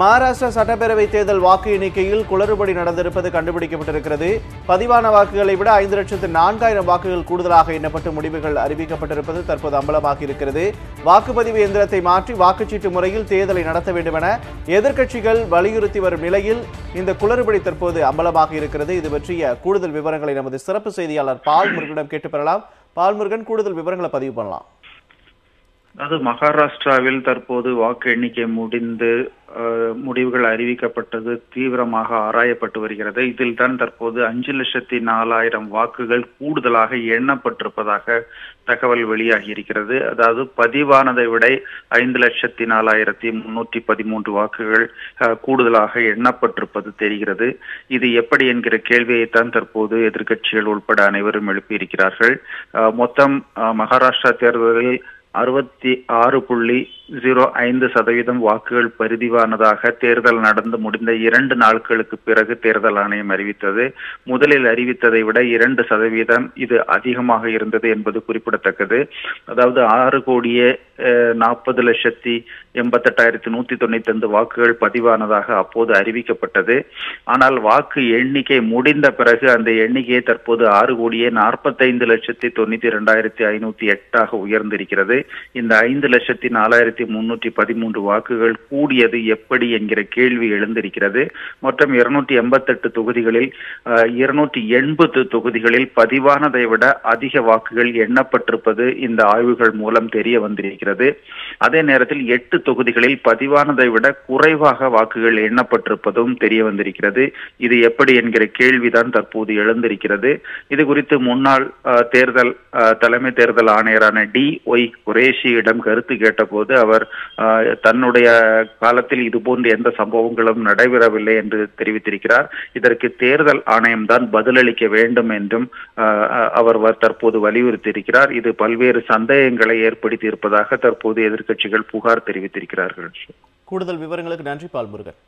மகாராஷ்டிரா சட்டப்பேரவை தேர்தல் வாக்கு எண்ணிக்கையில் குளறுபடி நடந்திருப்பது கண்டுபிடிக்கப்பட்டிருக்கிறது. பதிவான வாக்குகளை விட 5,04,000 வாக்குகள் கூடுதலாக எண்ணப்பட்டு முடிவுகள் அறிவிக்கப்பட்டிருப்பது தற்போது அம்பலமாகி இருக்கிறது. வாக்குப்பதிவு எந்திரத்தை மாற்றி வாக்குச்சீட்டு முறையில் தேர்தலை நடத்த வேண்டும் என எதிர்க்கட்சிகள் வலியுறுத்தி வரும் நிலையில் இந்த குளறுபடி தற்போது அம்பலமாகி இருக்கிறது. இது பற்றிய கூடுதல் விவரங்களை நமது சிறப்பு செய்தியாளர் பால்முருகனிடம் கேட்டு பெறலாம். பால்முருகன், கூடுதல் விவரங்களை பதிவு பண்ணலாம். அது மகாராஷ்டிராவில் தற்போது வாக்கு எண்ணிக்கை முடிந்து முடிவுகள் அறிவிக்கப்பட்டது தீவிரமாக ஆராயப்பட்டு வருகிறது. இதில் தான் தற்போது 5,04,000 வாக்குகள் கூடுதலாக எண்ணப்பட்டிருப்பதாக தகவல் வெளியாகி இருக்கிறது. அதாவது பதிவானதை விட 5,04,313 வாக்குகள் கூடுதலாக எண்ணப்பட்டிருப்பது தெரிகிறது. இது எப்படி என்கிற கேள்வியைத்தான் தற்போது எதிர்க்கட்சிகள் உட்பட அனைவரும் எழுப்பியிருக்கிறார்கள். மொத்தம் மகாராஷ்டிரா தேர்தலில் 66.05% வாக்குகள் பதிவானதாக தேர்தல் நடந்து முடிந்த 2 நாட்களுக்கு பிறகு தேர்தல் ஆணையம் அறிவித்தது. முதலில் அறிவித்ததை விட 2% இது அதிகமாக இருந்தது என்பது குறிப்பிடத்தக்கது. அதாவது 6,40,88,195 வாக்குகள் பதிவானதாக அப்போது அறிவிக்கப்பட்டது. ஆனால் வாக்கு எண்ணிக்கை முடிந்த பிறகு அந்த எண்ணிக்கையை தற்போது 6,45,92,508 உயர்ந்திருக்கிறது. இந்த 5,04,313 வாக்குகள் கூடியது எப்படி என்கிற கேள்வி எழுந்திருக்கிறது. மொத்தம் 288 தொகுதிகளில் 280 தொகுதிகளில் பதிவானதை விட அதிக வாக்குகள் எண்ணப்பட்டிருப்பது இந்த ஆய்வுகள் மூலம் தெரிய வந்திருக்கிறது. அதே நேரத்தில் 8 தொகுதிகளில் பதிவானதை விட குறைவாக வாக்குகள் எண்ணப்பட்டிருப்பதும் தெரிய வந்திருக்கிறது. இது எப்படி என்கிற கேள்விதான் தற்போது எழுந்திருக்கிறது. இது குறித்து முன்னாள் தலைமை தேர்தல் ஆணையரான D.Y. குரேஷியிடம் கருத்து கேட்டபோது அவர் தன்னுடைய காலத்தில் இதுபோன்ற எந்த சம்பவங்களும் நடைபெறவில்லை என்று தெரிவித்திருக்கிறார். இதற்கு தேர்தல் ஆணையம் தான் பதிலளிக்க வேண்டும் என்றும் அவர் தற்போது வலியுறுத்தியிருக்கிறார். இது பல்வேறு சந்தேகங்களை ஏற்படுத்தி இருப்பதாக தற்போது எதிர்க்கட்சிகள் புகார் தெரிவித்திருக்கிறார்கள். கூடுதல் விவரங்களுக்கு நன்றி பால்முருகன்.